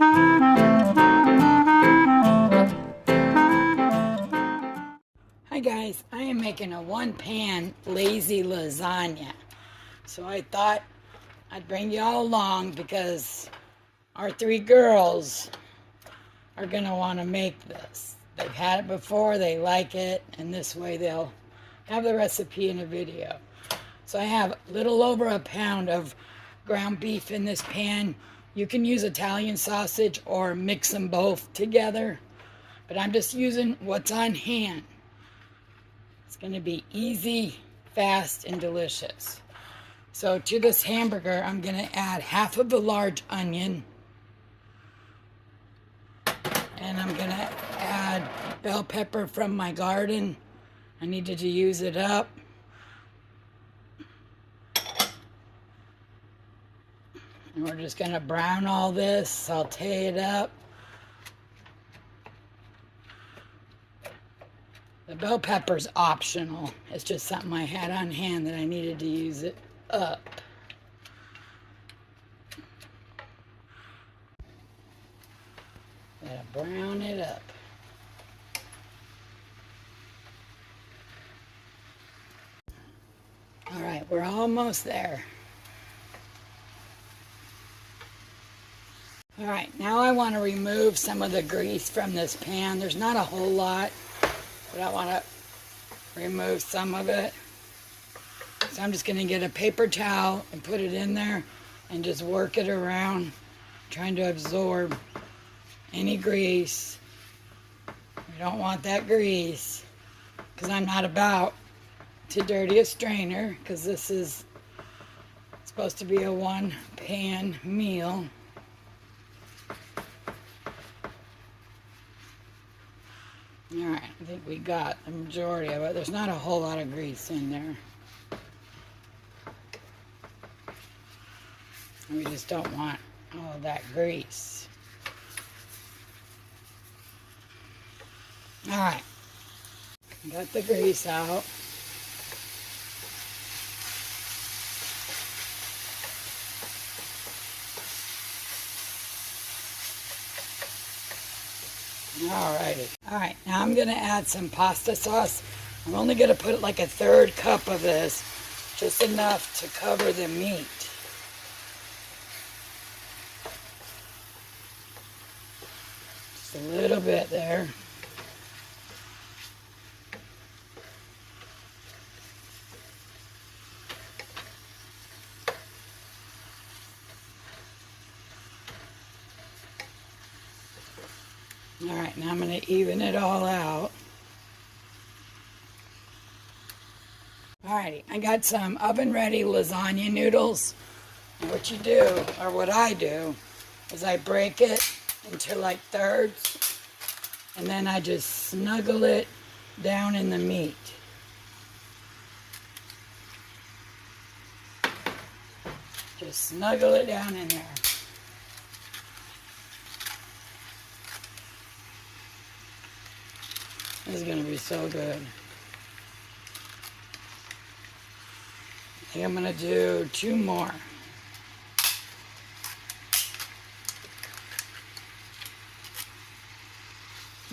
Hi guys, I am making a one-pan lazy lasagna. So I thought I'd bring y'all along because our three girls are going to want to make this. They've had it before, they like it, and this way they'll have the recipe in a video. So I have a little over a pound of ground beef in this pan. You can use Italian sausage or mix them both together, but I'm just using what's on hand. It's going to be easy, fast, and delicious. So to this hamburger, I'm going to add half of a large onion. And I'm going to add bell pepper from my garden. I needed to use it up. And we're just going to brown all this, saute it up. The bell pepper's optional. It's just something I had on hand that I needed to use it up. Gotta brown it up. All right, we're almost there. All right, now I want to remove some of the grease from this pan. There's not a whole lot, but I want to remove some of it. So I'm just going to get a paper towel and put it in there and just work it around, trying to absorb any grease. We don't want that grease because I'm not about to dirty a strainer because this is supposed to be a one-pan meal. Alright, I think we got the majority of it. There's not a whole lot of grease in there. We just don't want all of that grease. Alright, got the grease out. Alrighty. Alright, now I'm going to add some pasta sauce. I'm only going to put like a third cup of this, just enough to cover the meat. Just a little bit there. Alright, now I'm going to even it all out. Alrighty, I got some oven-ready lasagna noodles. And what you do, or what I do, is I break it into like thirds, and then I just snuggle it down in the meat. Just snuggle it down in there. This is going to be so good. I think I'm going to do 2 more.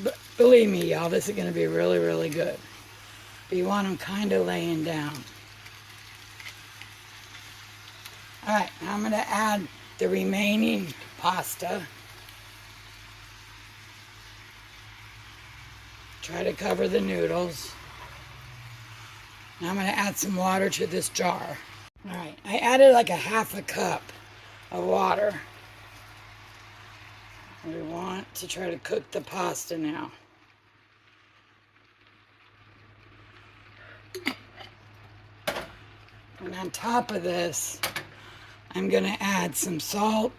But believe me, y'all, this is going to be really, really good. But you want them kind of laying down. Alright, now I'm going to add the remaining pasta. Try to cover the noodles. Now I'm going to add some water to this jar. Alright, I added like a half a cup of water. We want to try to cook the pasta now. And on top of this, I'm going to add some salt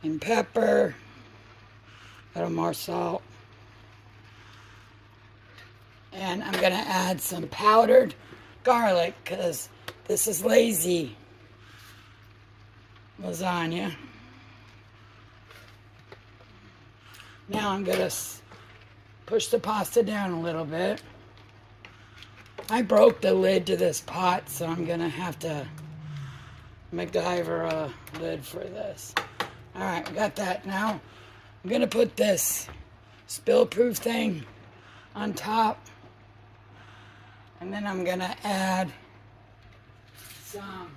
and pepper, a little more salt. And I'm going to add some powdered garlic because this is lazy lasagna. Now I'm going to push the pasta down a little bit. I broke the lid to this pot, so I'm going to have to MacGyver a lid for this. All right, we got that. Now I'm gonna put this spill-proof thing on top, and then I'm gonna add some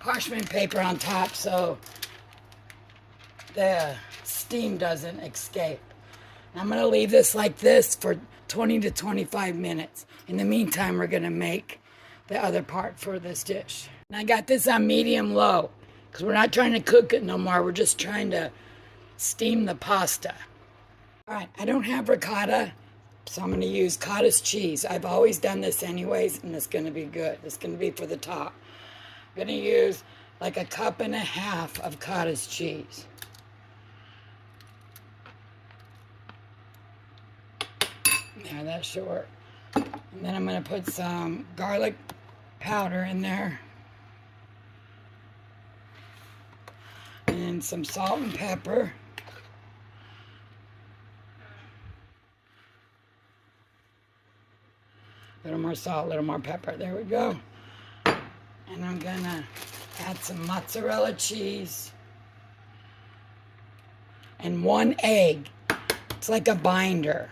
parchment paper on top so the steam doesn't escape. And I'm gonna leave this like this for 20 to 25 minutes. In the meantime, we're gonna make the other part for this dish. And I got this on medium-low because we're not trying to cook it no more. We're just trying to steam the pasta. All right, I don't have ricotta, so I'm gonna use cottage cheese. I've always done this anyways, and it's gonna be good. It's gonna be for the top. I'm gonna use like 1.5 cups of cottage cheese. Yeah, that should work. And then I'm gonna put some garlic powder in there. And some salt and pepper. A little more salt, a little more pepper. There we go. And I'm gonna add some mozzarella cheese. And 1 egg. It's like a binder.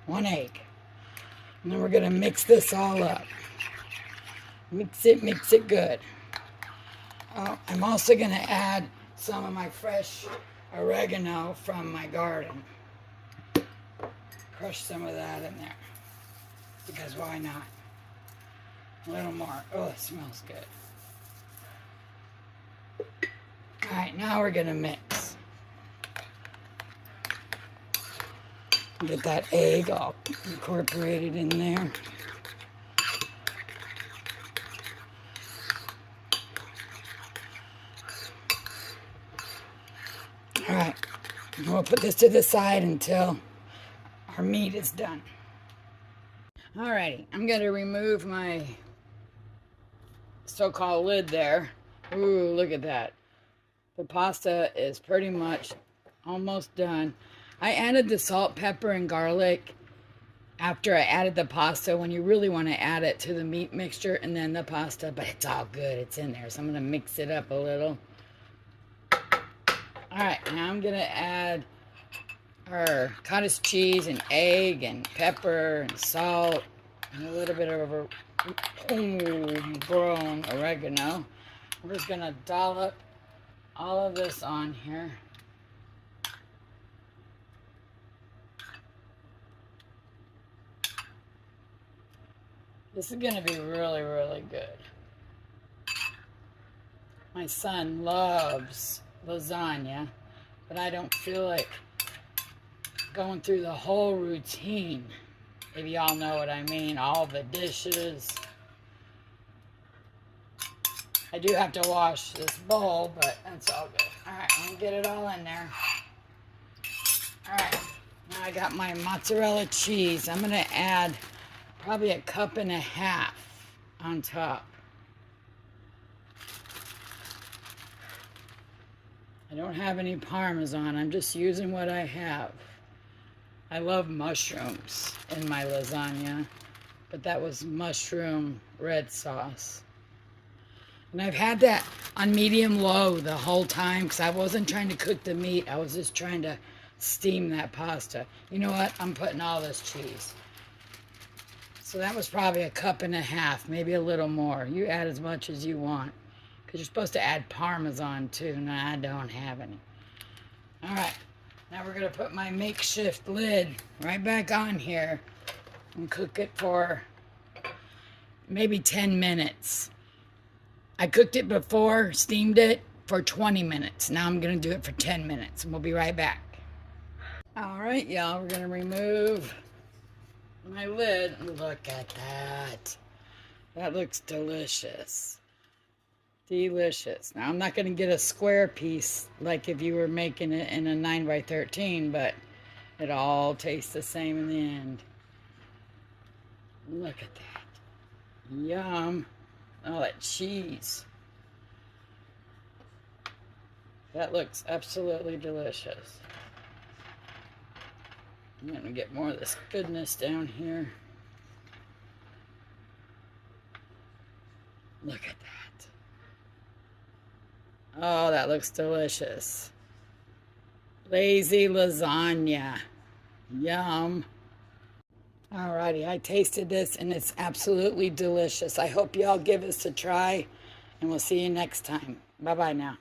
1 egg. And then we're gonna mix this all up. Mix it good. Oh, I'm also gonna add some of my fresh oregano from my garden. Crush some of that in there. Because why not? A little more. Oh, it smells good. All right, now we're gonna mix. Get that egg all incorporated in there. All right, we'll put this to the side until our meat is done. Alrighty, I'm gonna remove my so-called lid there. Ooh, look at that. The pasta is pretty much almost done. I added the salt, pepper, and garlic after I added the pasta when you really want to add it to the meat mixture and then the pasta, but it's all good. It's in there, so I'm gonna mix it up a little. Alright, now I'm gonna add our cottage cheese and egg and pepper and salt and a little bit of grown oregano. We're just gonna dollop all of this on here. This is gonna be really, really good. My son loves lasagna, but I don't feel like going through the whole routine, if y'all know what I mean, all the dishes. I do have to wash this bowl, but that's all good. Alright, I'm gonna get it all in there. Alright, now I got my mozzarella cheese. I'm gonna add probably 1.5 cups on top. I don't have any Parmesan, I'm just using what I have. I love mushrooms in my lasagna, but that was mushroom red sauce. And I've had that on medium-low the whole time because I wasn't trying to cook the meat. I was just trying to steam that pasta. You know what? I'm putting all this cheese. So that was probably 1.5 cups, maybe a little more. You add as much as you want because you're supposed to add Parmesan too. No, I don't have any. All right. Now we're going to put my makeshift lid right back on here and cook it for maybe 10 minutes. I cooked it before, steamed it for 20 minutes. Now I'm going to do it for 10 minutes and we'll be right back. All right, y'all, we're going to remove my lid. Look at that. That looks delicious. Delicious. Now, I'm not going to get a square piece like if you were making it in a 9x13, but it all tastes the same in the end. Look at that. Yum. Oh, that cheese. That looks absolutely delicious. I'm going to get more of this goodness down here. Look at that. Oh, that looks delicious. Lazy lasagna. Yum. Alrighty, I tasted this and it's absolutely delicious. I hope y'all give this a try and we'll see you next time. Bye-bye now.